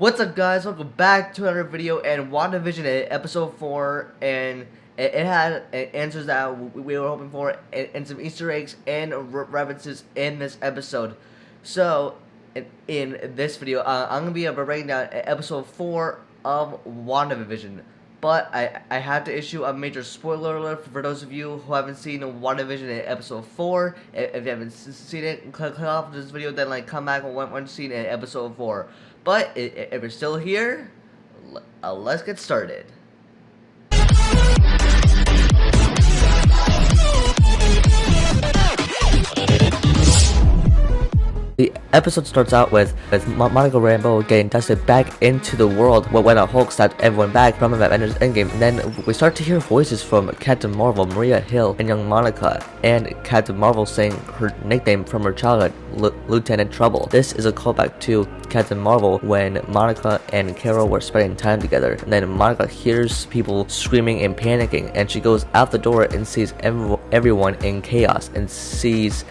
What's up, guys? Welcome back to another video. And WandaVision episode 4, and it had answers that we were hoping for, and some Easter eggs and references in this episode. So in this video, I'm gonna be breaking down episode 4 of WandaVision. But I had to issue a major spoiler alert for those of you who haven't seen WandaVision in episode 4. If you haven't seen it, click off this video, then come back when you've seen it in episode 4. But if you're still here, let's get started. The episode starts out with Monica Rambeau getting dusted back into the world when a Hulk snapped everyone back from Avengers Endgame. And then we start to hear voices from Captain Marvel, Maria Hill, and young Monica, and Captain Marvel saying her nickname from her childhood, Lieutenant Trouble. This is a callback to Captain Marvel when Monica and Carol were spending time together. And then Monica hears people screaming and panicking, and she goes out the door and sees everyone in chaos, and sees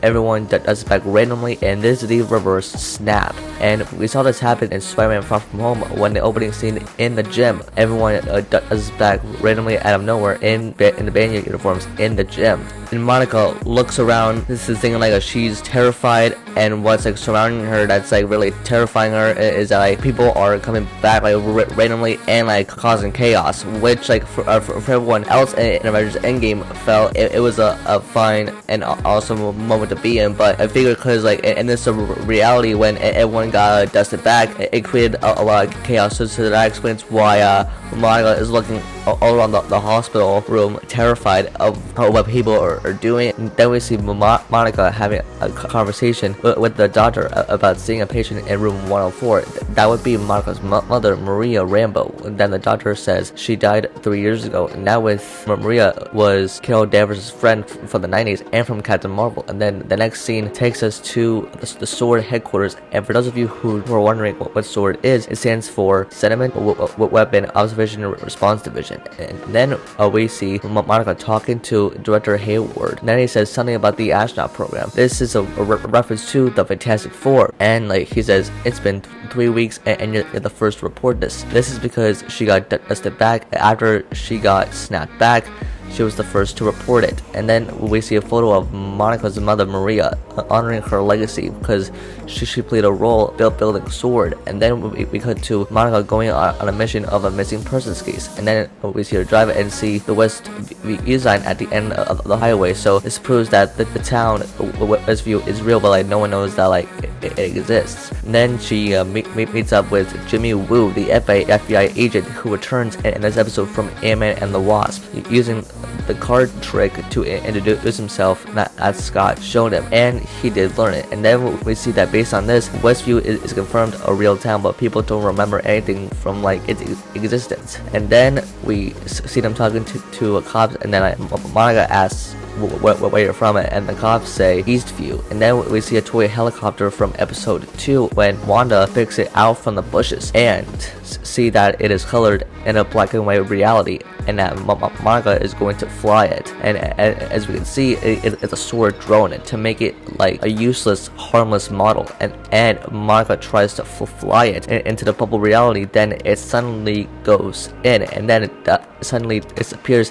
everyone dust back randomly, and this is the reverse snap. And we saw this happen in Spider-Man Far From Home when the opening scene in the gym. Everyone does back randomly out of nowhere in the band uniforms in the gym. And Monica looks around. This is thinking she's terrified, and what's surrounding her that's really terrifying her is that people are coming back randomly and causing chaos, which for everyone else in Avengers Endgame felt it was a fine and awesome moment to be in. But I figured because in this reality, when everyone got dusted back, it created a lot of chaos. So that explains why Monica is looking all around the hospital room, terrified of what people are doing. And then we see Monica having a conversation with the doctor about seeing a patient in room 104. That would be Monica's mother, Maria Rambeau. And then the doctor says she died 3 years ago. And now with Maria was Carol Danvers' friend from the 90s and from Captain Marvel. And then the next scene takes us to the S.W.O.R.D headquarters. And for those of you who are wondering what S.W.O.R.D is, it stands for Sentiment Weapon Observation Response Division. And then we see Monica talking to Director Hayward. And then he says something about the astronaut program. This is a reference to the Fantastic Four. And he says, it's been 3 weeks and you're the first to report this. This is because she got dusted back. After she got snapped back, she was the first to report it. And then we see a photo of Monica's mother, Maria, honoring her legacy because she played a role building S.W.O.R.D. And then we cut to Monica going on a mission of a missing persons case. And then we see her drive and see the Westview sign at the end of the highway. So this proves that the town Westview is real, but no one knows that it exists. And then she meets up with Jimmy Woo, the FBI agent who returns in this episode from Ant-Man and the Wasp, using the card trick to introduce himself as Scott showed him, and he did learn it. And then we see that based on this, Westview is confirmed a real town, but people don't remember anything from its existence. And then we see them talking to a cop, and then Monica asks where you're from, and the cops say Eastview. And then we see a toy helicopter from episode 2 when Wanda picks it out from the bushes and see that it is colored in a black and white reality, and that Monica is going to fly it. And as we can see, it's a S.W.O.R.D drone to make it a useless, harmless model. And Monica tries to fly it into the bubble reality. Then it suddenly goes in, and then it suddenly disappears,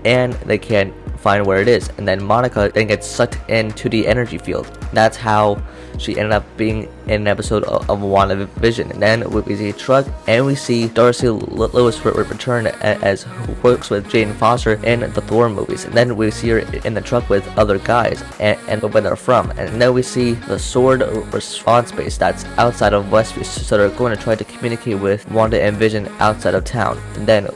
and they can't find where it is. And then Monica then gets sucked into the energy field. That's how she ended up being in an episode of WandaVision. And then we see a truck, and we see Darcy Lewis return as who works with Jane Foster in the Thor movies. And then we see her in the truck with other guys and where they're from. And then we see the S.W.O.R.D response base that's outside of Westview. So they're going to try to communicate with Wanda and Vision outside of town. And then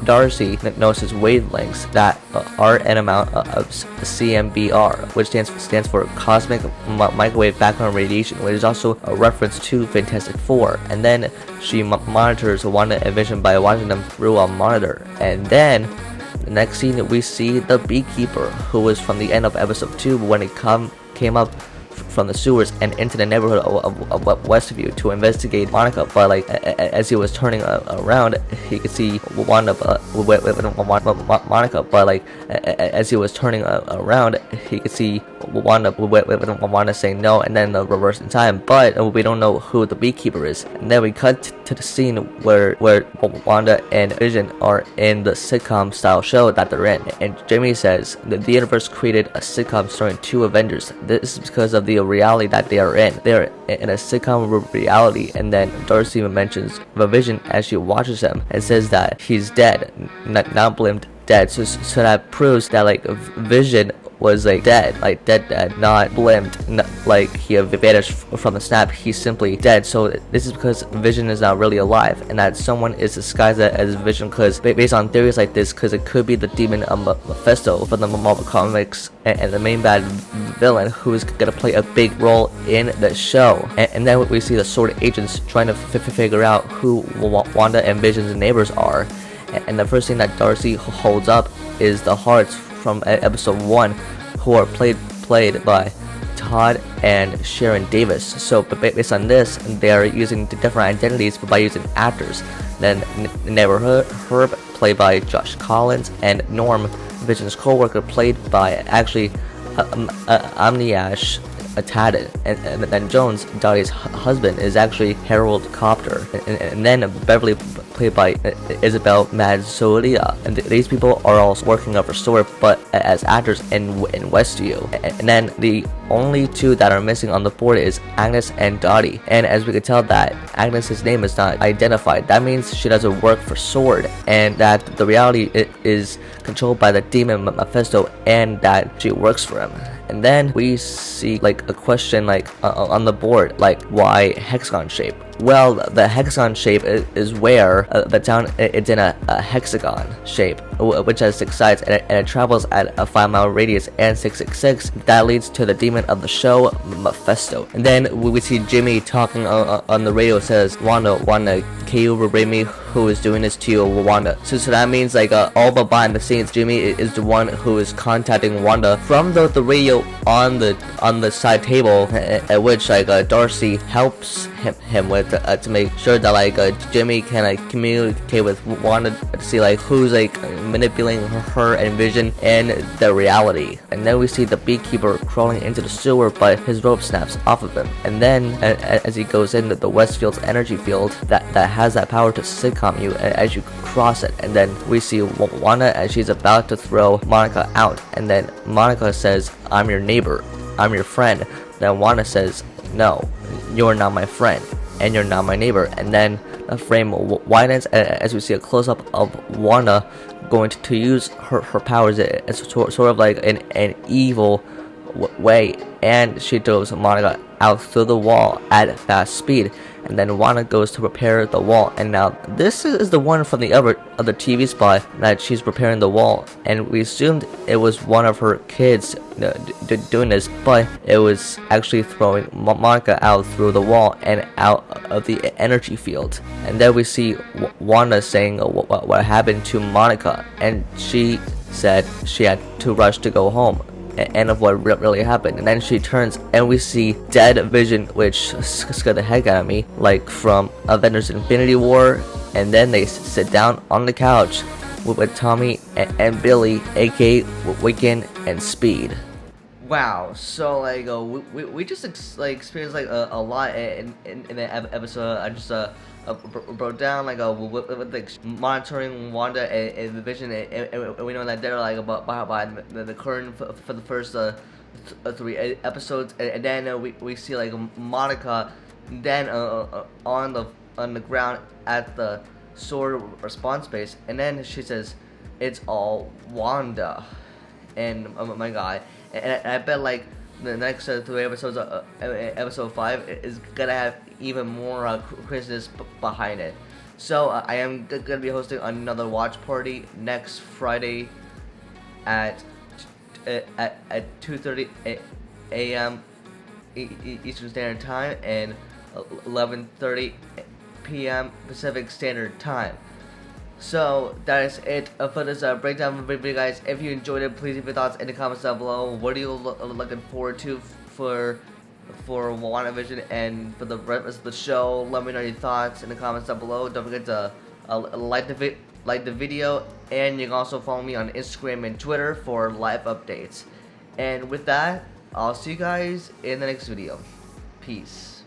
Darcy notices wavelengths that are an amount of CMBR, which stands for Cosmic Microwave Background Radiation, which is also a reference to Fantastic Four. And then she monitors Wanda and Vision by watching them through a monitor. And then the next scene, we see the beekeeper, who was from the end of episode 2 when it came up from the sewers and into the neighborhood of Westview to investigate Monica. But as he was turning around, he could see Wanda with Monica. But as he was turning around, he could see Wanda saying no, and then the reverse in time. But we don't know who the beekeeper is. And then we cut to the scene where Wanda and Vision are in the sitcom style show that they're in, and Jamie says that the universe created a sitcom starring two Avengers. This is because of the reality that they are in. They're in a sitcom reality, and then Darcy mentions Vision as she watches him and says that he's dead, not blamed dead. So that proves that like Vision was like dead, not blimmed, not like he vanished from the snap. He's simply dead. So this is because Vision is not really alive, and that someone is disguised as Vision, because based on theories like this, because it could be the demon of Mephisto from the Marvel comics, and the main bad villain who is gonna play a big role in the show. And then we see the S.W.O.R.D agents trying to figure out who Wanda and Vision's neighbors are. And the first thing that Darcy holds up is the hearts from episode 1, who are played by Todd and Sharon Davis. So based on this, they are using the different identities by using actors. Then Never Herb, played by Josh Collins, and Norm, Vision's co-worker, played by actually Amniash Tadded, and then Jones, Dottie's husband, is actually Harold Copter, and then Beverly, played by Isabel Madzolia. And these people are all working for S.W.O.R.D, but as actors in Westview. And then the only two that are missing on the board is Agnes and Dottie. And as we can tell that Agnes's name is not identified, that means she doesn't work for S.W.O.R.D, and that the reality is controlled by the demon Mephisto, and that she works for him. And then we see like a question like on the board, like why hexagon shape? Well, the hexagon shape is where the town it's in a hexagon shape, which has 6 sides, and it travels at a 5-mile radius and 666. That leads to the demon of the show, Mephisto. And then we see Jimmy talking on the radio. Says, Wanda, can you remind me who is doing this to you, Wanda? So that means like all but behind the scenes, Jimmy is the one who is contacting Wanda from the radio on the side table, at which like Darcy helps him with to make sure that like Jimmy can like communicate with Wanda to see like who's like manipulating her and Vision and the reality. And then we see the beekeeper crawling into the sewer, but his rope snaps off of him. And then as he goes into the Westfield's energy field that has that power to sitcom you as you cross it. And then we see Wanda as she's about to throw Monica out, and then Monica says, I'm your neighbor, I'm your friend. Then Wanda says, no, you're not my friend, and you're not my neighbor. And then the frame widens as we see a close-up of Wanda going to use her powers as sort of like an evil way, and she throws Monica out through the wall at fast speed. And then Wanda goes to repair the wall, and now this is the one from the other TV spot that she's repairing the wall, and we assumed it was one of her kids doing this, but it was actually throwing Monica out through the wall and out of the energy field. And then we see Wanda saying what happened to Monica, and she said she had to rush to go home, and of what really happened. And then she turns and we see dead Vision, which scared the heck out of me, like from Avengers Infinity War. And then they sit down on the couch with Tommy and Billy, aka Wiccan and Speed. Wow, so like we just experienced like a lot in the episode. I just broke down like with like monitoring Wanda and the Vision, and we know that they're like by the current for the first 3 episodes, and then we see like Monica then on the ground at the S.W.O.R.D response base, and then she says it's all Wanda, and oh my god. And I bet like the next 3 episodes, episode 5 is gonna have even more craziness behind it. So I am gonna be hosting another watch party next Friday at 2:30 a.m. Eastern Standard Time and 11:30 p.m. Pacific Standard Time. So that is it for this breakdown video, guys. If you enjoyed it, please leave your thoughts in the comments down below. What are you looking forward to for WandaVision and for the rest of the show? Let me know your thoughts in the comments down below. Don't forget to like the video, and you can also follow me on Instagram and Twitter for live updates. And with that, I'll see you guys in the next video. Peace.